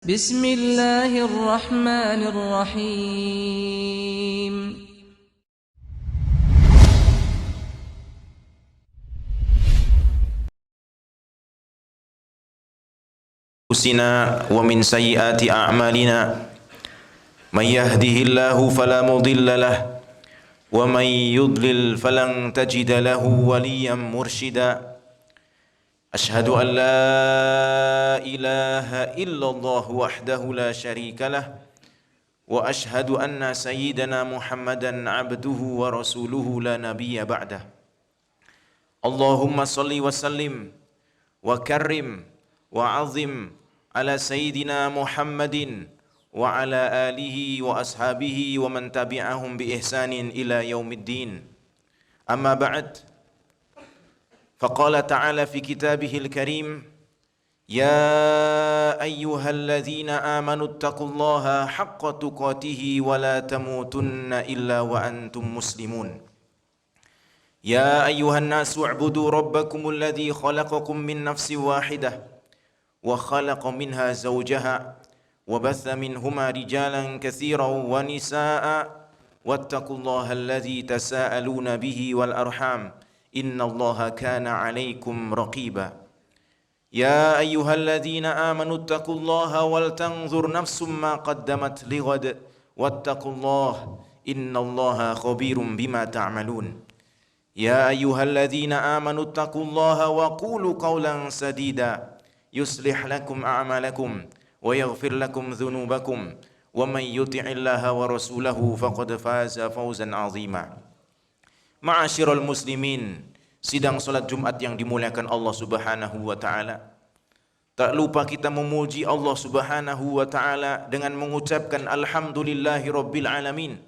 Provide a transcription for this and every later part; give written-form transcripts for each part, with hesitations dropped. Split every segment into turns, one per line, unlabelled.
Bismillahirrahmanirrahim.
أنفسنا ومن سيئات أعمالنا من يهده الله فلا مضل له ومن يضلل فلن تجد له وليا مرشدا أشهد أن لا إله إلا الله وحده لا شريك له وأشهد أن سيدنا محمدا عبده ورسوله لا نبي بعده اللهم صل وسلم وكرم وعظم على سيدنا محمد وعلى آله وأصحابه ومن تبعهم بإحسان إلى يوم الدين أما بعد فقال تعالى في كتابه الكريم يا أيها الذين آمنوا اتقوا الله حق تقاته ولا تموتن إلا وأنتم مسلمون يا أيها الناس اعبدوا ربكم الذي خلقكم من نفس واحدة وخلق منها زوجها وبث منهما رجالا كثيرا ونساء واتقوا الله الذي تساءلون به والأرحام إن الله كان عليكم رقيبا يا أيها الذين آمنوا اتقوا الله ولتنظر نفس ما قدمت لغد واتقوا الله إن الله خبير بما تعملون يا أيها الذين آمنوا اتقوا الله وقولوا قولا سديدا يصلح لكم أعمالكم ويغفر لكم ذنوبكم ومن يطع الله ورسوله فقد فاز فوزا عظيما. Ma'asyiral muslimin, sidang salat Jumat yang dimuliakan Allah Subhanahu wa taala. Tak lupa kita memuji Allah Subhanahu wa taala dengan mengucapkan alhamdulillahi rabbil alamin.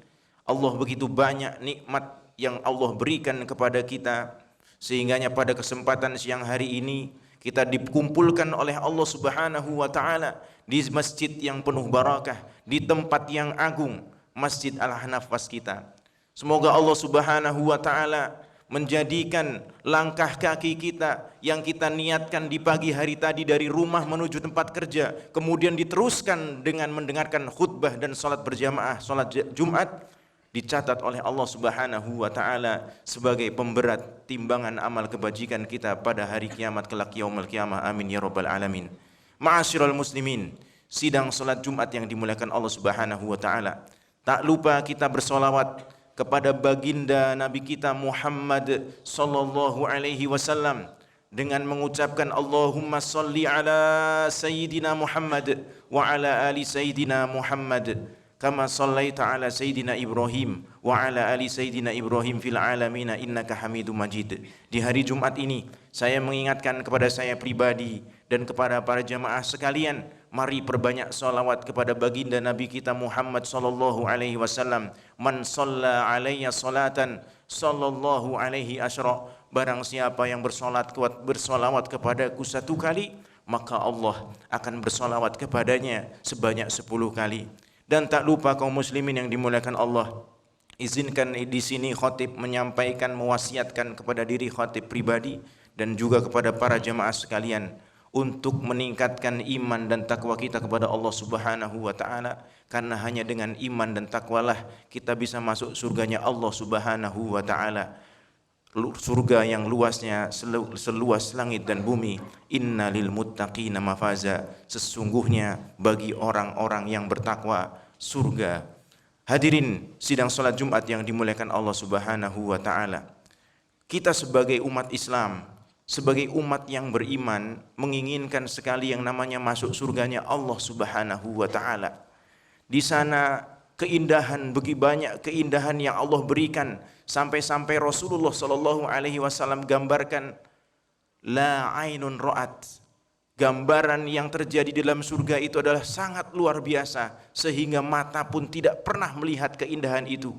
Allah begitu banyak nikmat yang Allah berikan kepada kita, sehingganya pada kesempatan siang hari ini kita dikumpulkan oleh Allah Subhanahu wa taala di masjid yang penuh barakah, di tempat yang agung, Masjid Al-Hanaf kita. Semoga Allah Subhanahu wa taala menjadikan langkah kaki kita yang kita niatkan di pagi hari tadi dari rumah menuju tempat kerja, kemudian diteruskan dengan mendengarkan khutbah dan salat berjamaah, salat Jumat, dicatat oleh Allah Subhanahu wa taala sebagai pemberat timbangan amal kebajikan kita pada hari kiamat kelak yaumul qiyamah. Amin ya rabbal alamin. Ma'asyiral muslimin, sidang salat Jumat yang dimuliakan Allah Subhanahu wa taala. Tak lupa kita bersolawat kepada baginda Nabi kita Muhammad sallallahu alaihi wasallam dengan mengucapkan Allahumma salli ala sayyidina Muhammad wa ala ali sayyidina Muhammad kama sallaita ala sayyidina Ibrahim wa ala ali sayyidina Ibrahim fil alamin innaka Hamidum Majid. Di hari Jumat ini saya mengingatkan kepada saya pribadi dan kepada para jamaah sekalian, mari perbanyak salawat kepada baginda Nabi kita Muhammad sallallahu alaihi wasallam. Man shalla alayya salatan sallallahu alaihi asyra. Barang siapa yang bersolawat kepadaku satu kali, maka Allah akan bersolawat kepadanya sebanyak 10 kali. Dan tak lupa kaum muslimin yang dimuliakan Allah, izinkan di sini khatib menyampaikan, mewasiatkan kepada diri khatib pribadi dan juga kepada para jamaah sekalian untuk meningkatkan iman dan takwa kita kepada Allah Subhanahu wa taala, karena hanya dengan iman dan takwalah kita bisa masuk surganya Allah Subhanahu wa taala, surga yang luasnya seluas langit dan bumi. Innalil muttaqina mafaza, sesungguhnya bagi orang-orang yang bertakwa surga. Hadirin sidang salat Jumat yang dimuliakan Allah Subhanahu wa taala, kita sebagai umat Islam, sebagai umat yang beriman, menginginkan sekali yang namanya masuk surganya Allah Subhanahu wa taala. Di sana keindahan, begitu banyak keindahan yang Allah berikan, sampai-sampai Rasulullah sallallahu alaihi wasallam gambarkan la ainun ra'at. Gambaran yang terjadi dalam surga itu adalah sangat luar biasa sehingga mata pun tidak pernah melihat keindahan itu.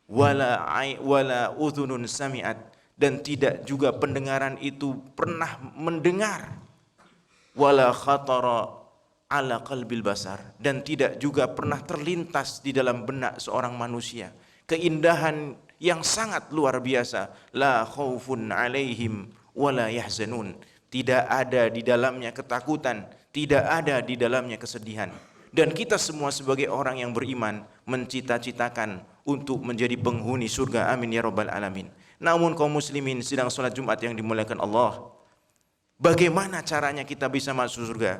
Wala udhunun sami'at, dan tidak juga pendengaran itu pernah mendengar. Wala khatara ala qalbil basar, dan tidak juga pernah terlintas di dalam benak seorang manusia. Keindahan yang sangat luar biasa. La khaufun alaihim wala yahzanun, tidak ada di dalamnya ketakutan, tidak ada di dalamnya kesedihan. Dan kita semua sebagai orang yang beriman mencita-citakan untuk menjadi penghuni surga, amin ya rabbal alamin. Namun kaum muslimin sidang salat Jumat yang dimuliakan Allah, bagaimana caranya kita bisa masuk surga?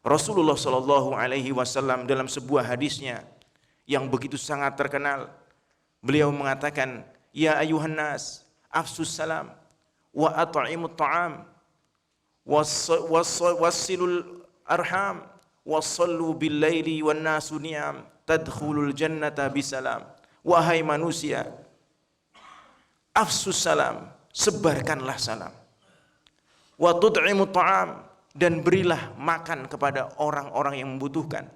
Rasulullah Shallallahu Alaihi Wasallam dalam sebuah hadisnya yang begitu sangat terkenal, beliau mengatakan, ya ayuhan nas, afsus salam, wa at'imut ta'am, wassilul arham, wassallu bil laili wan nasu niyam, tadkhulul jannata bisalam. Wahai manusia, afsus salam, sebarkanlah salam. Wa tud'imut ta'am, dan berilah makan kepada orang-orang yang membutuhkan.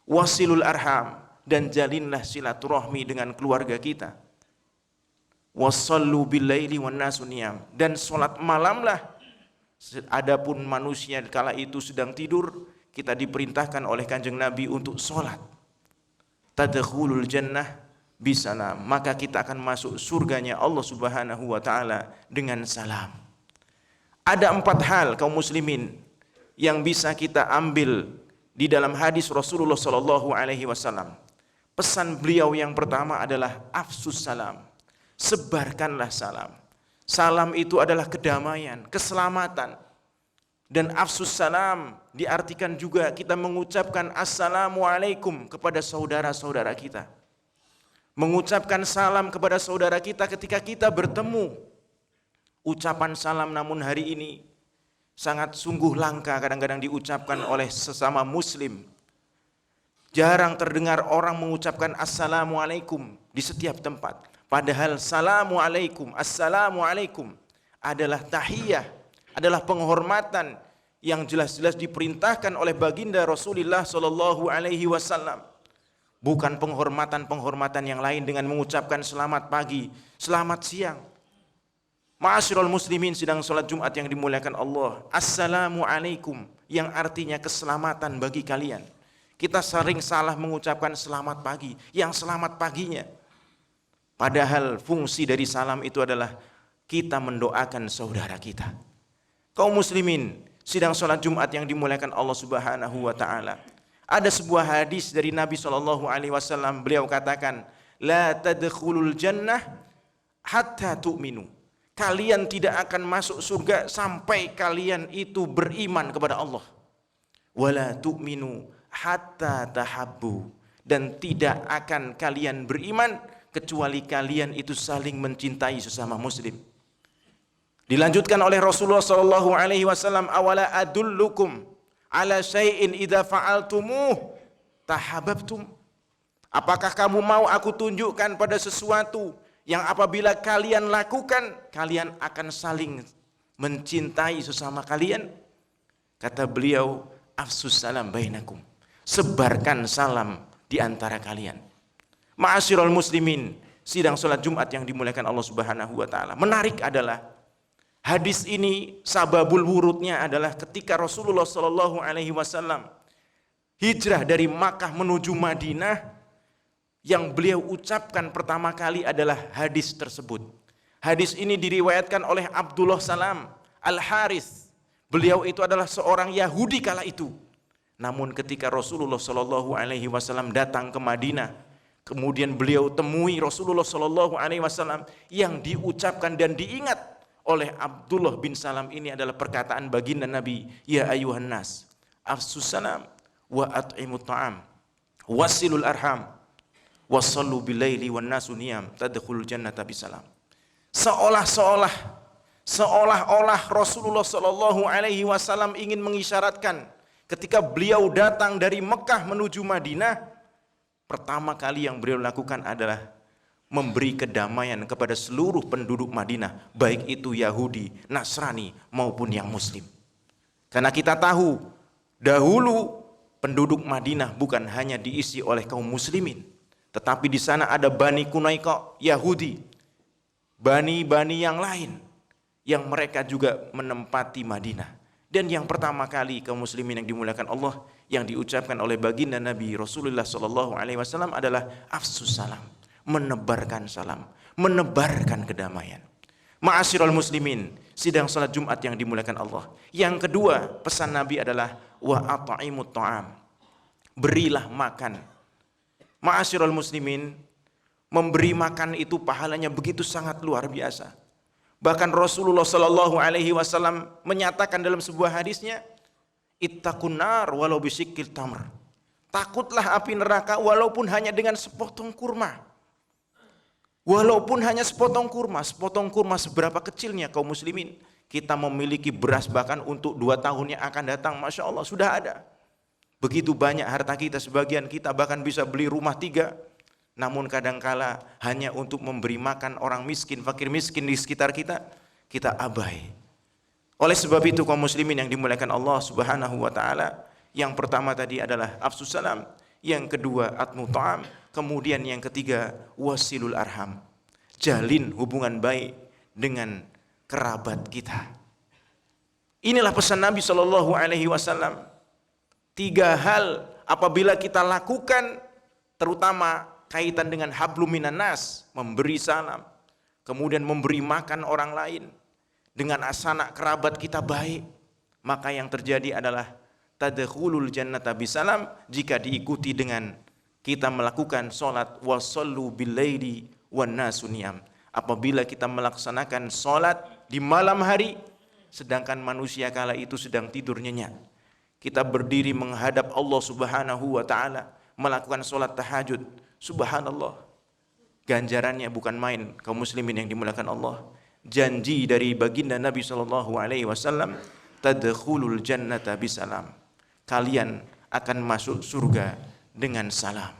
Wasilul arham, dan jalinlah silaturahmi dengan keluarga kita. Wassallu bil laili wan nasu niyam, dan salat malamlah. Adapun manusia kala itu sedang tidur, kita diperintahkan oleh Kanjeng Nabi untuk salat. Tadkhulul jannah bisalam, maka kita akan masuk surganya Allah Subhanahu wa taala dengan salam. Ada 4 hal kaum muslimin yang bisa kita ambil di dalam hadis Rasulullah Sallallahu Alaihi Wasallam. Pesan beliau yang pertama adalah afsus salam, sebarkanlah salam. Salam itu adalah kedamaian, keselamatan. Dan afsus salam diartikan juga kita mengucapkan assalamualaikum kepada saudara-saudara kita. Mengucapkan salam kepada saudara kita ketika kita bertemu. Ucapan salam namun hari ini sangat sungguh langka kadang-kadang diucapkan oleh sesama muslim. Jarang terdengar orang mengucapkan assalamualaikum di setiap tempat. Padahal assalamualaikum adalah tahiyah, adalah penghormatan yang jelas-jelas diperintahkan oleh baginda Rasulullah Sallallahu Alaihi Wasallam. Bukan penghormatan-penghormatan yang lain dengan mengucapkan selamat pagi, selamat siang. Ma'asyiral muslimin sidang salat Jumat yang dimuliakan Allah, assalamualaikum yang artinya keselamatan bagi kalian. Kita sering salah mengucapkan selamat pagi, yang selamat paginya. Padahal fungsi dari salam itu adalah kita mendoakan saudara kita. Kaum muslimin sidang salat Jumat yang dimuliakan Allah Subhanahu wa taala. Ada sebuah hadis dari Nabi Shallallahu alaihi wasallam, beliau katakan, la tadkhulul jannah hatta tu'minu. Kalian tidak akan masuk surga sampai kalian itu beriman kepada Allah. Wala tu'minu hatta tahabbu, dan tidak akan kalian beriman kecuali kalian itu saling mencintai sesama muslim. Dilanjutkan oleh Rasulullah sallallahu alaihi wasallam, awala adullukum ala syai'in idza fa'altumuh tahabbtum. Apakah kamu mau aku tunjukkan pada sesuatu yang apabila kalian lakukan, kalian akan saling mencintai sesama kalian? Kata beliau, afsus salam bainakum, sebarkan salam di antara kalian. Ma'asyiral muslimin sidang salat Jumat yang dimuliakan Allah Subhanahu wa taala. Menarik adalah hadis ini sababul wurudnya adalah ketika Rasulullah sallallahu alaihi wasallam hijrah dari Makkah menuju Madinah. Yang beliau ucapkan pertama kali adalah hadis tersebut. Hadis ini diriwayatkan oleh Abdullah Salam Al-Harith. Beliau itu adalah seorang Yahudi kala itu. Namun ketika Rasulullah Shallallahu Alaihi Wasallam datang ke Madinah, kemudian beliau temui Rasulullah Shallallahu Alaihi Wasallam, yang diucapkan dan diingat oleh Abdullah bin Salam ini adalah perkataan baginda Nabi, ya ayuhan nas, afsus salam wa at'imut ta'am, wasilul arham, wassallu bil laili wan nasu niyam, tadkhulul jannata bisalam. Seolah-olah Rasulullah Shallallahu Alaihi Wasallam ingin mengisyaratkan ketika beliau datang dari Mekah menuju Madinah, pertama kali yang beliau lakukan adalah memberi kedamaian kepada seluruh penduduk Madinah, baik itu Yahudi, Nasrani maupun yang Muslim. Karena kita tahu dahulu penduduk Madinah bukan hanya diisi oleh kaum muslimin, tetapi di sana ada Bani Quraiqah Yahudi, bani-bani yang lain yang mereka juga menempati Madinah. Dan yang pertama kali kaum muslimin yang dimuliakan Allah yang diucapkan oleh baginda Nabi Rasulullah sallallahu alaihi wasallam adalah afsus salam, menebarkan salam, menebarkan kedamaian. Ma'asyiral muslimin sidang salat Jumat yang dimuliakan Allah. Yang kedua, pesan Nabi adalah wa at'imut ta'am. Berilah makan. Ma'asyiral muslimin, memberi makan itu pahalanya begitu sangat luar biasa. Bahkan Rasulullah sallallahu alaihi wasallam menyatakan dalam sebuah hadisnya, ittaqun nar walau bisyikil tamr. Takutlah api neraka walaupun hanya dengan sepotong kurma. Walaupun hanya sepotong kurma seberapa kecilnya kaum muslimin. Kita memiliki beras bahkan untuk 2 tahun yang akan datang, Masya Allah sudah ada. Begitu banyak harta kita, sebagian kita bahkan bisa beli rumah 3. Namun kadangkala hanya untuk memberi makan orang miskin, fakir miskin di sekitar kita, kita abai. Oleh sebab itu kaum muslimin yang dimuliakan Allah subhanahu wa ta'ala, yang pertama tadi adalah afsus salam, yang kedua atmu ta'am, kemudian yang ketiga wasilul arham, jalin hubungan baik dengan kerabat kita. Inilah pesan Nabi Shallallahu Alaihi Wasallam. 3 hal apabila kita lakukan, terutama kaitan dengan hablum minan nas, memberi salam, kemudian memberi makan orang lain, dengan asanak kerabat kita baik, maka yang terjadi adalah tadkhulul jannata bisalam, jika diikuti dengan kita melakukan sholat wasallu billaili wan nasu niyam. Apabila kita melaksanakan sholat di malam hari, sedangkan manusia kala itu sedang tidur nyenyak, kita berdiri menghadap Allah subhanahu wa ta'ala, melakukan sholat tahajud, subhanallah, ganjarannya bukan main kaum muslimin yang dimuliakan Allah. Janji dari baginda Nabi sallallahu alaihi wasallam, tadkhulul jannata bisalam, kalian akan masuk surga dengan salam.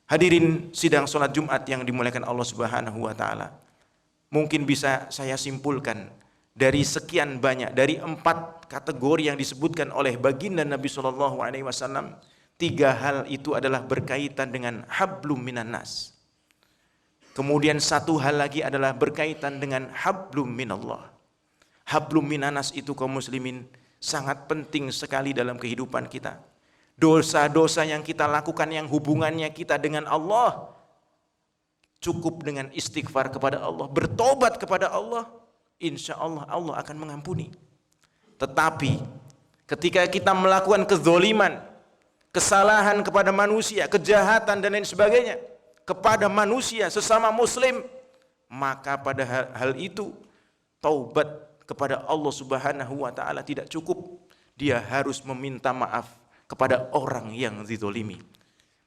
Hadirin sidang salat Jumat yang dimuliakan Allah Subhanahu wa taala. Mungkin bisa saya simpulkan dari sekian banyak, dari 4 kategori yang disebutkan oleh baginda Nabi sallallahu alaihi wasallam, 3 hal itu adalah berkaitan dengan hablum minan nas. Kemudian 1 hal lagi adalah berkaitan dengan hablum minallah. Hablum minanas itu kaum muslimin sangat penting sekali dalam kehidupan kita. Dosa-dosa yang kita lakukan yang hubungannya kita dengan Allah, cukup dengan istighfar kepada Allah, bertobat kepada Allah, insya Allah Allah akan mengampuni. Tetapi ketika kita melakukan kezoliman, kesalahan kepada manusia, kejahatan dan lain sebagainya kepada manusia sesama muslim, maka pada hal itu taubat kepada Allah Subhanahu wa taala tidak cukup. Dia harus meminta maaf kepada orang yang dizolimi.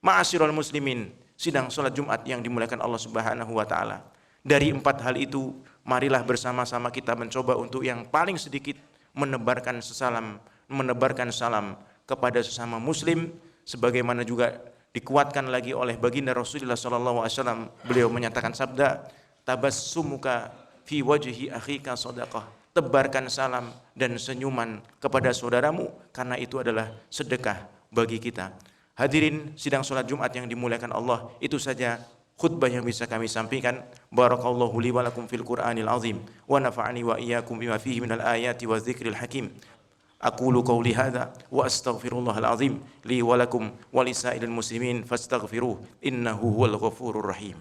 Ma'asyiral muslimin, sidang salat Jumat yang dimuliakan Allah Subhanahu wa taala. Dari 4 hal itu, marilah bersama-sama kita mencoba untuk yang paling sedikit menebarkan salam kepada sesama muslim, sebagaimana juga dikuatkan lagi oleh baginda Rasulullah sallallahu alaihi wasallam. Beliau menyatakan sabda, tabassumuka fi wajhi akhika shadaqah. Tebarkan salam dan senyuman kepada saudaramu, karena itu adalah sedekah bagi kita. Hadirin sidang salat Jumat yang dimuliakan Allah, itu saja khutbah yang bisa kami sampaikan. Barakallahu li wa lakum fil Qur'anil azim wa nafa'ani wa iyyakum bima fihi minal ayati wa dzikril hakim. Aqulu qawli hadza wa astaghfirullahal azim li wa lakum wa lisairil muslimin fastaghfiruh innahu huwal ghafurur rahim.